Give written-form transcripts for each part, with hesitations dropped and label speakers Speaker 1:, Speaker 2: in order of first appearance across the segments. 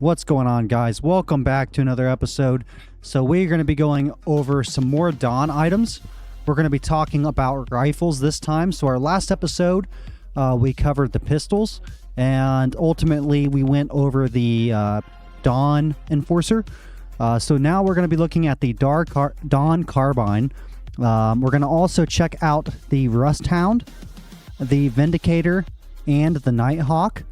Speaker 1: What's going on, guys? Welcome back to another episode. So we're going to be going over some more Dawn items. We're going to be talking about rifles this time. So our last episode, we covered the pistols, and ultimately we went over the Dawn Enforcer. So now we're going to be looking at the Dawn Carbine. We're going to also check out the Rust Hound, the Vindicator, and the Nighthawk.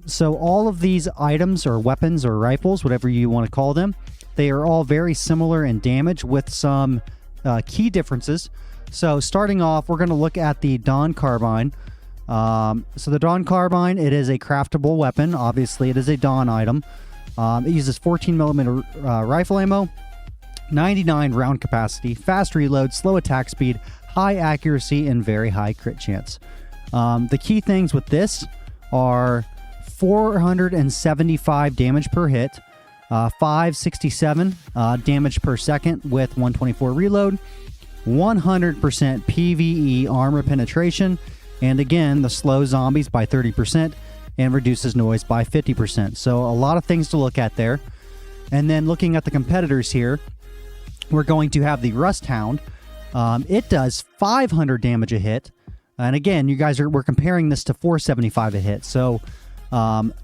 Speaker 1: So all of these items or weapons or rifles, whatever you want to call them, they are all very similar in damage with some key differences. So starting off, we're going to look at the Dawn Carbine. So the Dawn Carbine, it is a craftable weapon. Obviously, it is a Dawn item. It uses 14 millimeter rifle ammo, 99 round capacity, fast reload, slow attack speed, high accuracy, and very high crit chance. The key things with this are 475 damage per hit, 567 damage per second with 124 reload, 100% PvE armor penetration, and again, the slow zombies by 30% and reduces noise by 50%. So a lot of things to look at there. And then looking at the competitors here, we're going to have the Rust Hound. It does 500 damage a hit. And again, we're comparing this to 475 a hit. So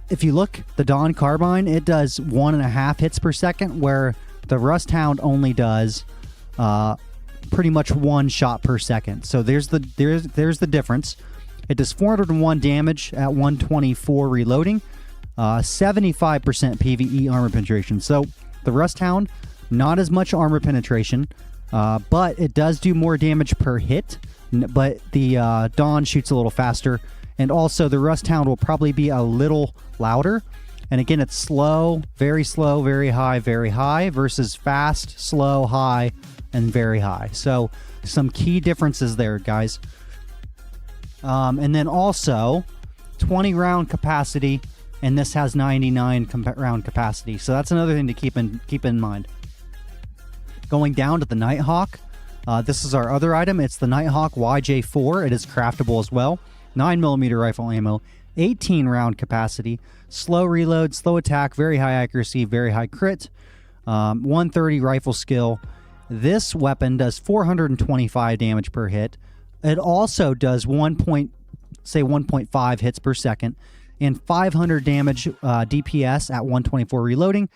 Speaker 1: if you look, the Dawn Carbine, it does 1.5 hits per second, where the Rust Hound only does pretty much 1 shot per second. So there's the difference. It does 401 damage at 124 reloading, 75% PvE armor penetration. So the Rust Hound, not as much armor penetration, but it does do more damage per hit. But the Dawn shoots a little faster, and also the Rust Hound will probably be a little louder. And again, it's slow, very high, versus fast, slow, high, and very high. So some key differences there, guys. And then also 20 round capacity, and this has 99 round capacity. So that's another thing to keep in mind. Going down to the Nighthawk. This is our other item. It's the Nighthawk YJ4. It is craftable as well. 9mm rifle ammo, 18 round capacity, slow reload, slow attack, very high accuracy, very high crit, 130 rifle skill. This weapon does 425 damage per hit. It also does 1.5 hits per second and 500 damage DPS at 124 reloading.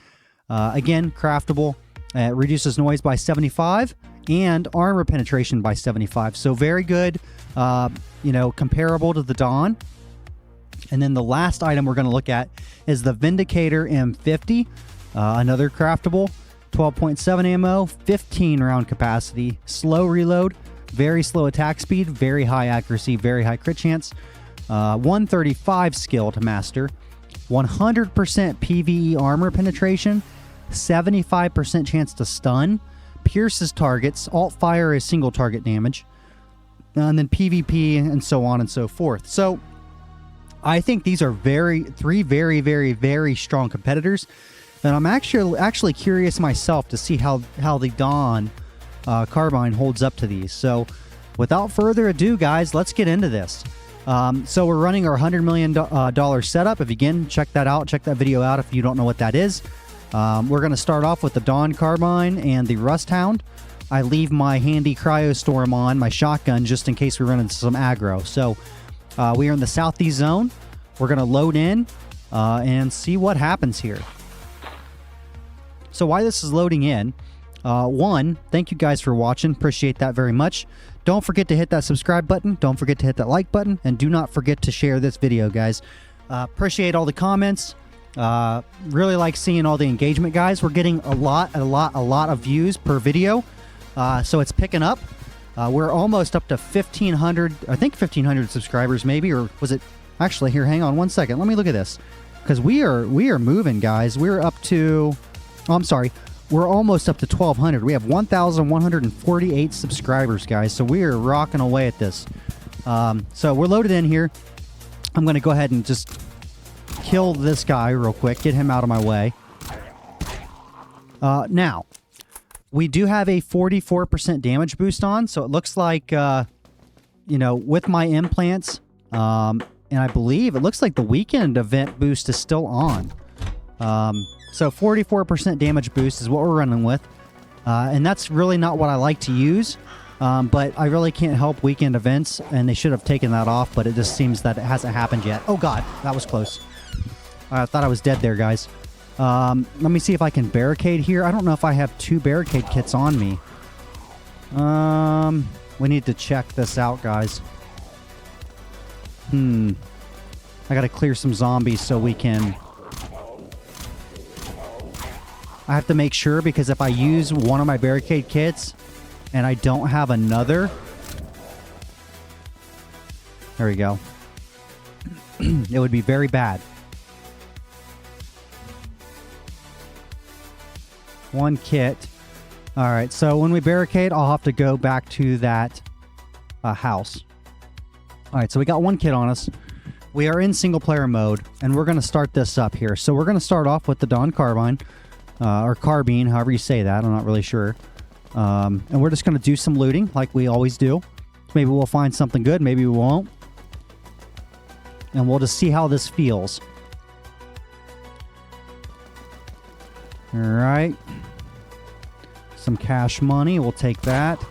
Speaker 1: Again, craftable. It reduces noise by 75 and armor penetration by 75. So very good, comparable to the Dawn. And then the last item we're going to look at is the Vindicator M50, another craftable, 12.7 ammo, 15 round capacity, slow reload, very slow attack speed, very high accuracy, very high crit chance, 135 skill to master, 100% PvE armor penetration, 75% chance to stun, pierces targets, alt fire is single target damage, and then PvP and so on and so forth. So I think these are three very strong competitors, and I'm actually curious myself to see how the Dawn Carbine holds up to these. So without further ado, guys, let's get into this. So we're running our $100 million setup. If you can, check that video out if you don't know what that is. We're going to start off with the Dawn Carbine and the Rust Hound. I leave my handy Cryostorm on, my shotgun, just in case we run into some aggro. So we are in the Southeast Zone. We're going to load in and see what happens here. So while this is loading in, one, thank you guys for watching. Appreciate that very much. Don't forget to hit that subscribe button. Don't forget to hit that like button. And do not forget to share this video, guys. Appreciate all the comments. Really like seeing all the engagement, guys. We're getting a lot of views per video, so it's picking up. We're almost up to 1,500, I think 1,500 subscribers maybe, or was it actually here? Hang on one second, let me look at this, because we are moving, guys. We're up to, we're almost up to 1,200. We have 1,148 subscribers, guys, so we are rocking away at this. So we're loaded in here. I'm going to go ahead and just kill this guy real quick, get him out of my way. Now, we do have a 44% damage boost on, so it looks like, with my implants, and I believe it looks like the weekend event boost is still on. So 44% damage boost is what we're running with. And that's really not what I like to use. But I really can't help weekend events, and they should have taken that off, but it just seems that it hasn't happened yet. Oh god, that was close. I thought I was dead there, guys. Let me see if I can barricade here. I don't know if I have 2 barricade kits on me. We need to check this out, guys. I gotta clear some zombies so we can... I have to make sure, because if I use one of my barricade kits and I don't have another... There we go. It would be very bad. 1 kit. Alright, so when we barricade, I'll have to go back to that house. Alright, so we got 1 kit on us. We are in single player mode, and we're going to start this up here. So we're going to start off with the Dawn Carbine, or Carbine, however you say that. I'm not really sure. And we're just going to do some looting, like we always do. Maybe we'll find something good, maybe we won't. And we'll just see how this feels. Alright. Some cash money, we'll take that.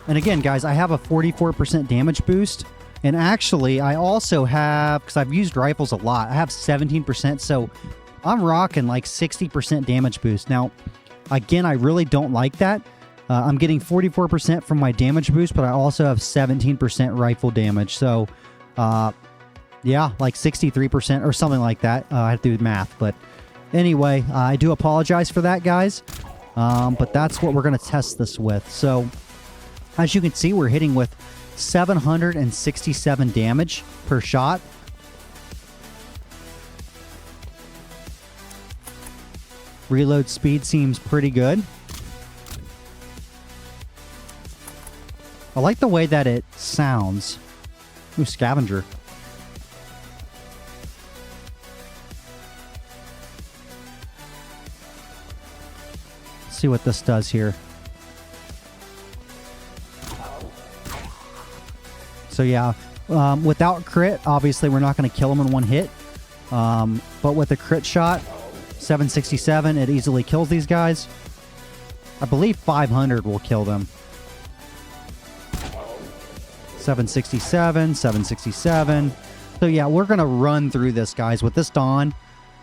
Speaker 1: And again, guys, I have a 44% damage boost. And actually, I also have, because I've used rifles a lot, I have 17%, so I'm rocking like 60% damage boost. Now, again, I really don't like that. I'm getting 44% from my damage boost, but I also have 17% rifle damage. So, yeah, like 63% or something like that. I have to do the math, but anyway, I do apologize for that, guys. But that's what we're going to test this with. So, as you can see, we're hitting with 767 damage per shot. Reload speed seems pretty good. I like the way that it sounds. Ooh, scavenger. Let's see what this does here. So yeah, without crit, obviously we're not going to kill him in 1 hit. But with a crit shot, 767, it easily kills these guys. I believe 500 will kill them. 767, 767. So yeah, we're going to run through this, guys, with this Dawn.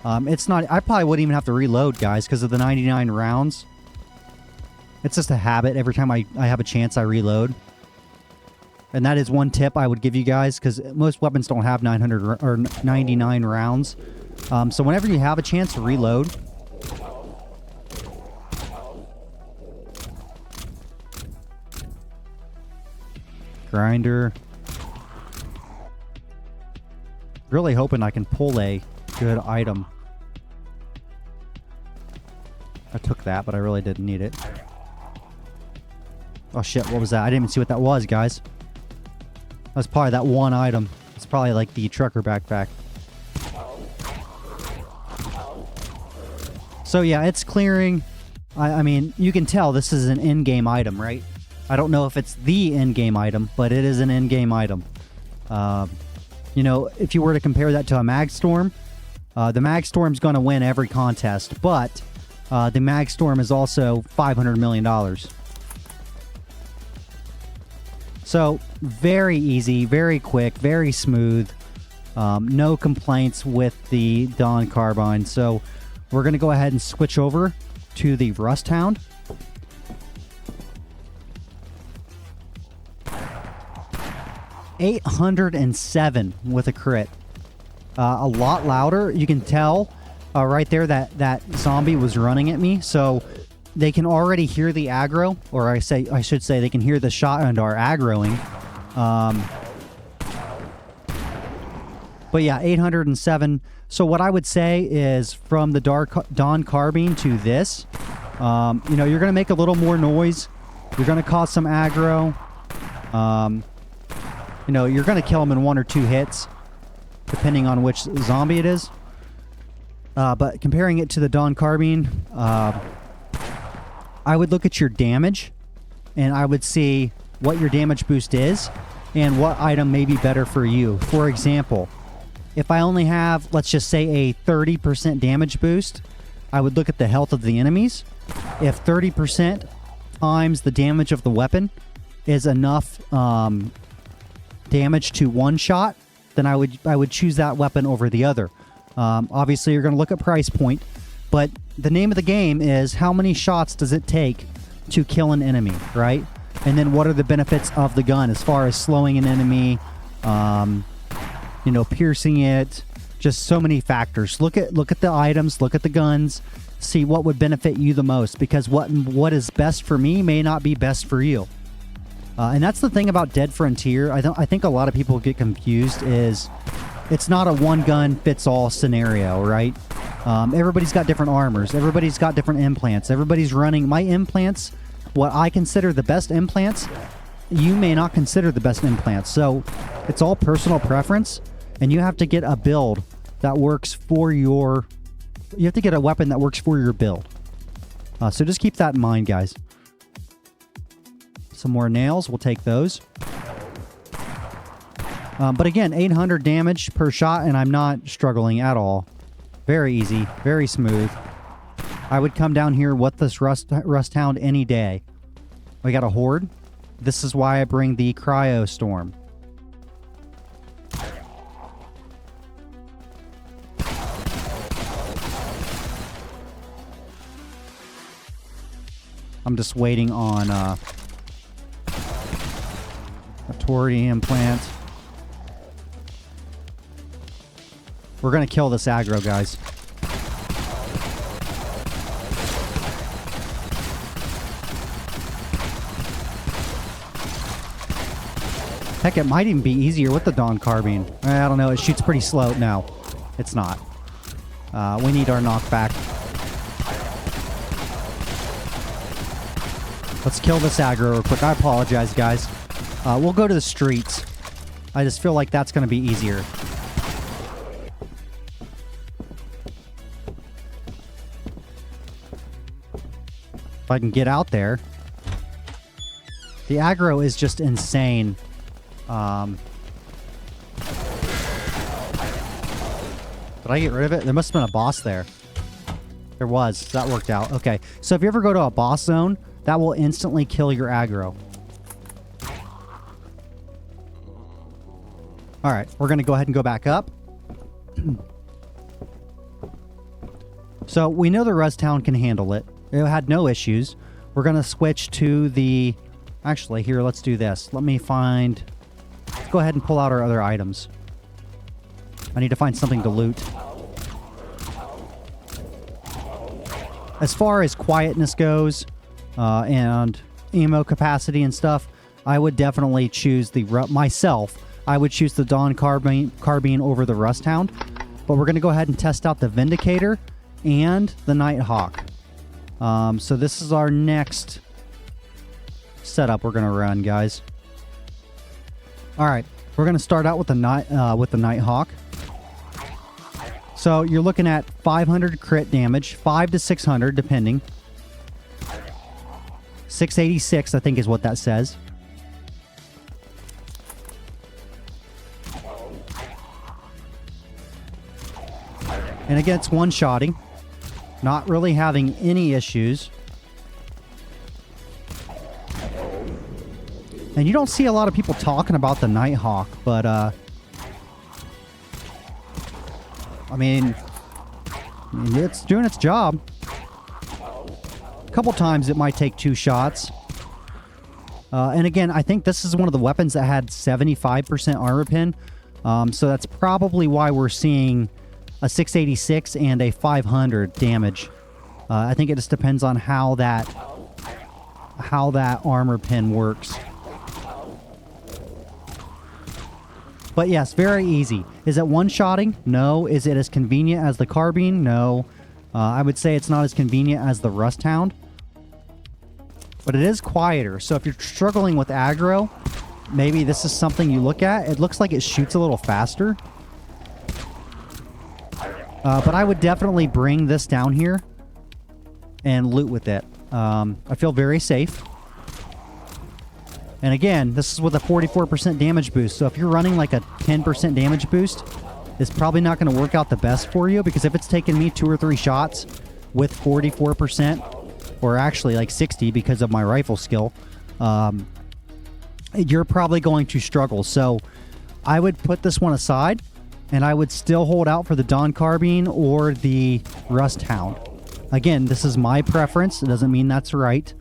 Speaker 1: It's not... I probably wouldn't even have to reload, guys, because of the 99 rounds. It's just a habit. Every time I have a chance, I reload. And that is one tip I would give you guys, because most weapons don't have 900 or 99 rounds. So whenever you have a chance to reload. Grinder. Really hoping I can pull a good item. I took that, but I really didn't need it. Oh shit, what was that? I didn't even see what that was, guys. That's probably that one item. It's probably like the trucker backpack. So yeah, it's clearing. I mean, you can tell this is an in-game item, right? I don't know if it's the in-game item, but it is an in-game item. You know, if you were to compare that to a Magstorm, the Magstorm's going to win every contest, but the Magstorm is also $500 million. So, very easy, very quick, very smooth. No complaints with the Dawn Carbine. So, we're going to go ahead and switch over to the Rust Hound. $807 with a crit. A lot louder. You can tell right there that zombie was running at me. So they can already hear the aggro, or I should say they can hear the shot and are aggroing. But yeah, 807. So what I would say is from the Dawn Carbine to this, you know, you're going to make a little more noise. You're going to cause some aggro. You know, you're going to kill them in 1 or 2 hits, depending on which zombie it is. But comparing it to the Dawn Carbine, I would look at your damage, and I would see what your damage boost is, and what item may be better for you. For example, If I only have, let's just say, a 30% damage boost, I would look at the health of the enemies. If 30% times the damage of the weapon is enough damage to one shot, then I would choose that weapon over the other. Obviously, you're going to look at price point, but the name of the game is how many shots does it take to kill an enemy, right? And then what are the benefits of the gun as far as slowing an enemy, you know, piercing it, just so many factors. Look at the items, look at the guns, see what would benefit you the most, because what is best for me may not be best for you. And that's the thing about Dead Frontier. I think a lot of people get confused is it's not a one gun fits all scenario, right? Everybody's got different armors. Everybody's got different implants. Everybody's running my implants. What I consider the best implants, you may not consider the best implants. So it's all personal preference, and you have to get a build that works for your... You have to get a weapon that works for your build. So just keep that in mind, guys. Some more nails. We'll take those. But again, 800 damage per shot, and I'm not struggling at all. Very easy. Very smooth. I would come down here with this Rust Hound any day. We got a horde. This is why I bring the Cryo Storm. I'm just waiting on a Tori implant. We're going to kill this aggro, guys. Heck, it might even be easier with the Dawn Carbine. I don't know. It shoots pretty slow. No, it's not. We need our knockback. Let's kill this aggro real quick. I apologize, guys. We'll go to the streets. I just feel like that's going to be easier. If I can get out there. The aggro is just insane. Did I get rid of it? There must have been a boss there. There was. That worked out. Okay. So if you ever go to a boss zone, that will instantly kill your aggro. Alright. We're going to go ahead and go back up. So we know the Rust Hound can handle it. It had no issues. We're going to switch to the... Actually, here, let's do this. Let me find... Let's go ahead and pull out our other items. I need to find something to loot. As far as quietness goes, and ammo capacity and stuff, I would definitely choose the... Myself, I would choose the Dawn Carbine over the Rust Hound. But we're going to go ahead and test out the Vindicator and the Nighthawk. So this is our next setup we're going to run, guys. Alright, we're going to start out with the Nighthawk. So you're looking at 500 crit damage, 5 to 600 depending. 686 I think is what that says. And again, it's one-shotting. Not really having any issues. And you don't see a lot of people talking about the Nighthawk, but, I mean, it's doing its job. A couple times it might take 2 shots. And again, I think this is one of the weapons that had 75% armor pen. So that's probably why we're seeing a 686 and a 500 damage. I think it just depends on how that armor pen works. But yes, very easy. Is it one-shotting? No. Is it as convenient as the Carbine? No. I would say it's not as convenient as the Rust Hound. But it is quieter. So if you're struggling with aggro, maybe this is something you look at. It looks like it shoots a little faster. But I would definitely bring this down here and loot with it. I feel very safe. And again, this is with a 44% damage boost. So if you're running like a 10% damage boost, is probably not going to work out the best for you, because if it's taken me 2 or 3 shots with 44%, or actually like 60 because of my rifle skill, you're probably going to struggle. So I would put this one aside, and I would still hold out for the Dawn Carbine or the Rust Hound. Again, this is my preference. It doesn't mean that's right.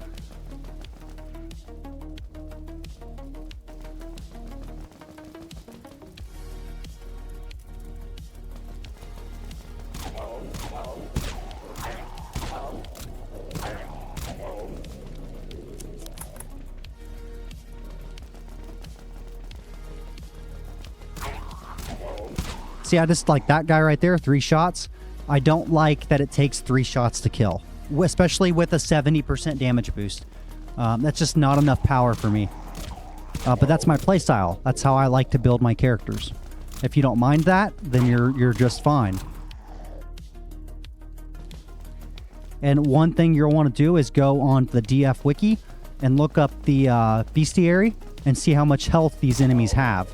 Speaker 1: See, I just like that guy right there, 3 shots. I don't like that it takes 3 shots to kill, especially with a 70% damage boost. That's just not enough power for me. But that's my playstyle. That's how I like to build my characters. If you don't mind that, then you're just fine. And one thing you'll want to do is go on the DF Wiki and look up the bestiary and see how much health these enemies have.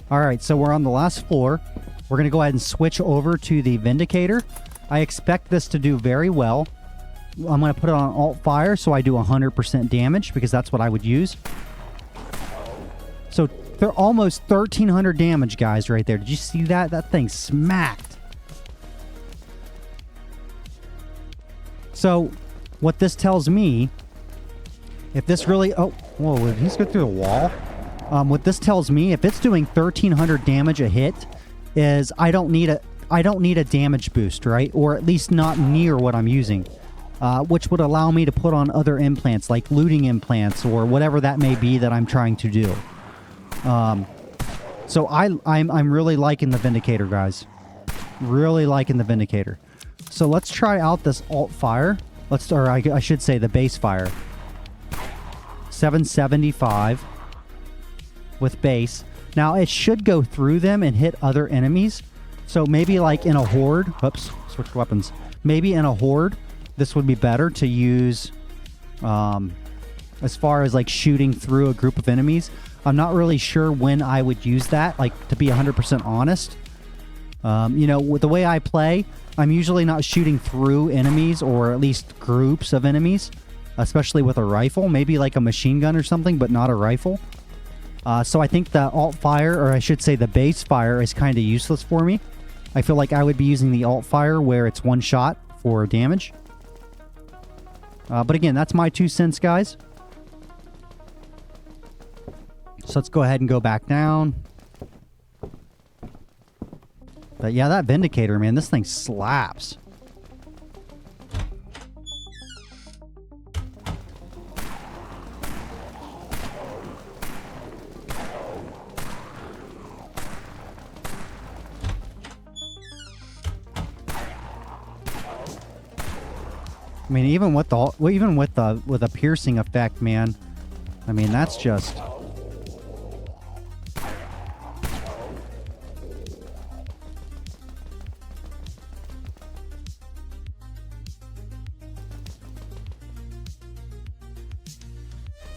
Speaker 1: Alright, so we're on the last floor. We're going to go ahead and switch over to the Vindicator. I expect this to do very well. I'm going to put it on alt fire so I do 100% damage, because that's what I would use. So they're almost 1,300 damage, guys, right there. Did you see that? That thing smacked. So what this tells me, if this really... Oh, whoa, did he just go through the wall? What this tells me, if it's doing 1,300 damage a hit, is I don't need a damage boost, right? Or at least not near what I'm using, which would allow me to put on other implants, like looting implants or whatever that may be that I'm trying to do. So I'm really liking the Vindicator, guys. Really liking the Vindicator. So let's try out this alt fire. I should say the base fire. 775 with base. Now it should go through them and hit other enemies. So maybe like in a horde. Whoops, switch weapons. Maybe in a horde, this would be better to use as far as like shooting through a group of enemies. I'm not really sure when I would use that, like, to be 100% honest. You know, with the way I play, I'm usually not shooting through enemies, or at least groups of enemies, especially with a rifle. Maybe like a machine gun or something, but not a rifle. So I think the alt fire, or I should say the base fire, is kind of useless for me. I feel like I would be using the alt fire where it's 1 shot for damage. But again, that's my 2 cents, guys. So let's go ahead and go back down. But yeah, that Vindicator, man, this thing slaps. I mean, even with the piercing effect, man. I mean, that's just...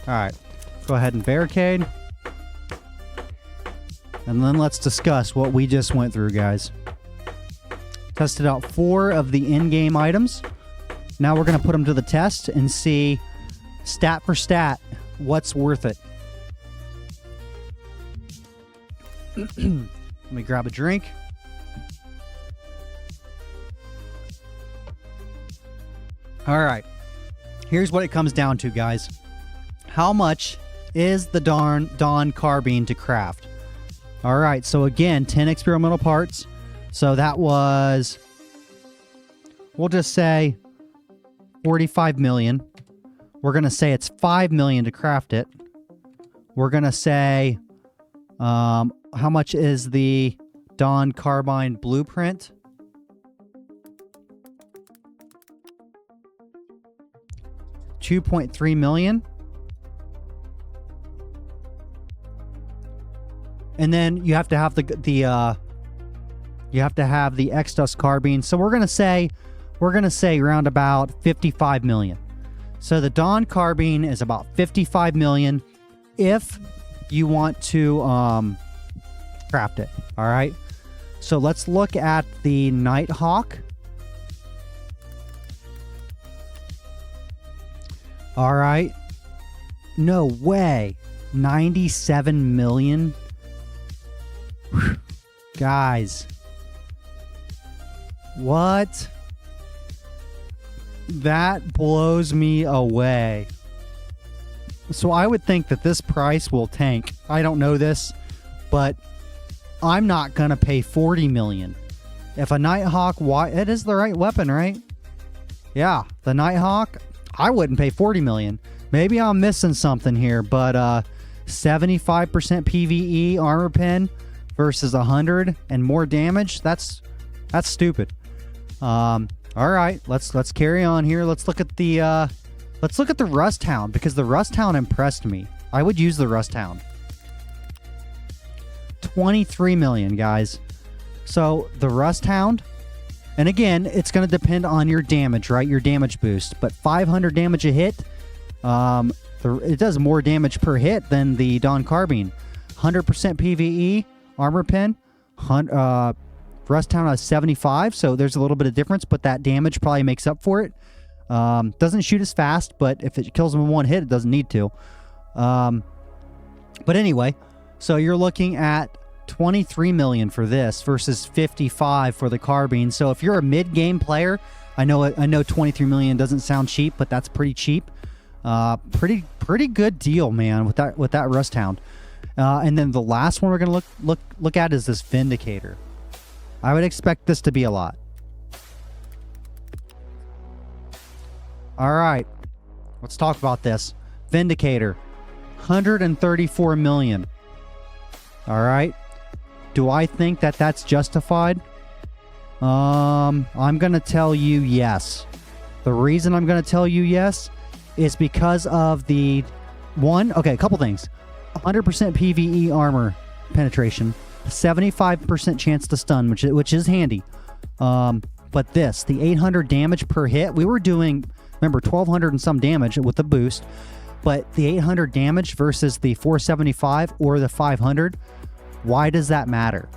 Speaker 1: Alright, go ahead and barricade. And then let's discuss what we just went through, guys. Tested out 4 of the in-game items. Now we're going to put them to the test and see, stat for stat, what's worth it. Let me grab a drink. Alright, here's what it comes down to, guys. How much is the Dawn Carbine to craft? Alright, so again, 10 experimental parts. So that was, we'll just say 45 million. We're going to say it's 5 million to craft it. We're going to say, how much is the Dawn Carbine blueprint? $2.3 million. And then you have to have the X-Dust carbine. So we're gonna say around about 55 million. So the Dawn Carbine is about 55 million if you want to craft it. All right. So let's look at the Nighthawk. All right. No way. 97 million. Whew. Guys. What? That blows me away. So I would think that this price will tank. I don't know this, but I'm not going to pay 40 million. If a Nighthawk, it is the right weapon, right? Yeah, the Nighthawk, I wouldn't pay 40 million. Maybe I'm missing something here, but 75% PvE armor pen versus 100 and more damage, that's stupid. All right, let's carry on here. Let's look at the Rust Hound, because the Rust Hound impressed me. I would use the Rust Hound. 23 million, guys. So the Rust Hound, and again, it's going to depend on your damage, right? Your damage boost, but 500 damage a hit. It does more damage per hit than the Dawn Carbine. 100% PvE armor pen. Rust Hound has 75, so there's a little bit of difference, but that damage probably makes up for it. Doesn't shoot as fast, but if it kills him in one hit, it doesn't need to. But anyway, so you're looking at 23 million for this versus 55 for the Carbine. So if you're a mid-game player, I know 23 million doesn't sound cheap, but that's pretty cheap. Pretty good deal, man, with that Rust Hound. And then the last one we're gonna look at is this Vindicator. I would expect this to be a lot. All right, let's talk about this. Vindicator, 134 million. All right, do I think that that's justified? I'm gonna tell you yes. The reason I'm gonna tell you yes is because of the a couple things. 100% PvE armor penetration, 75% chance to stun, which is handy. But the 800 damage per hit, we were doing, remember, 1200 and some damage with the boost, but the 800 damage versus the 475 or the 500, why does that matter?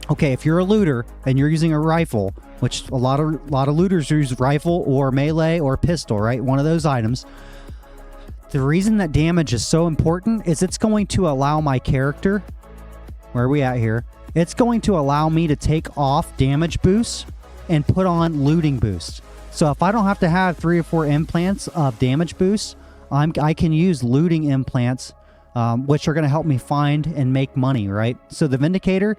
Speaker 1: Okay, if you're a looter and you're using a rifle, which a lot of looters use rifle or melee or pistol, right? One of those items. The reason that damage is so important is it's going to allow my character, where are we at here? It's going to allow me to take off damage boosts and put on looting boosts. So if I don't have to have 3 or 4 implants of damage boosts, I can use looting implants, which are going to help me find and make money, right? So the Vindicator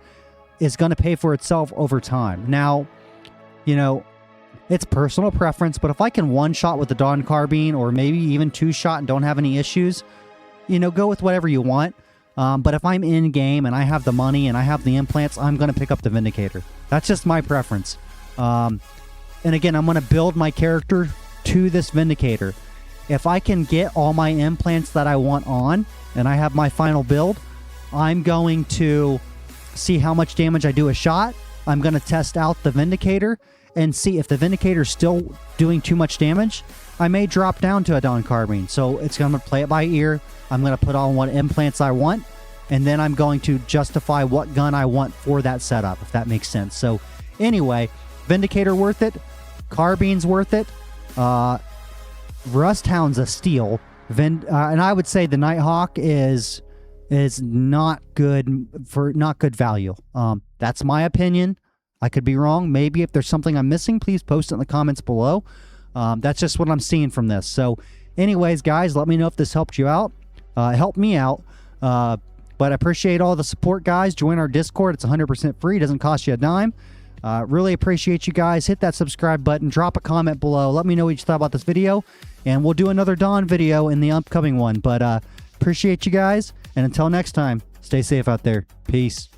Speaker 1: is going to pay for itself over time. Now, you know, it's personal preference, but if I can one-shot with the Dawn Carbine or maybe even 2-shot and don't have any issues, you know, go with whatever you want. But if I'm in-game and I have the money and I have the implants, I'm going to pick up the Vindicator. That's just my preference. And again, I'm going to build my character to this Vindicator. If I can get all my implants that I want on and I have my final build, I'm going to see how much damage I do a shot. I'm going to test out the Vindicator and see if the Vindicator is still doing too much damage. I may drop down to a Dawn Carbine. So it's going to play it by ear. I'm going to put on what implants I want, and then I'm going to justify what gun I want for that setup, if that makes sense. So anyway, Vindicator worth it. Carbine's worth it. Rust Hound's a steal. And I would say the Nighthawk is not good value. That's my opinion. I could be wrong. Maybe if there's something I'm missing, please post it in the comments below. That's just what I'm seeing from this. So anyways, guys, let me know if this helped you out. Help me out. But I appreciate all the support, guys. Join our Discord. It's 100% free. It doesn't cost you a dime. Really appreciate you guys. Hit that subscribe button. Drop a comment below. Let me know what you thought about this video. And we'll do another Dawn video in the upcoming one. But appreciate you guys. And until next time, stay safe out there. Peace.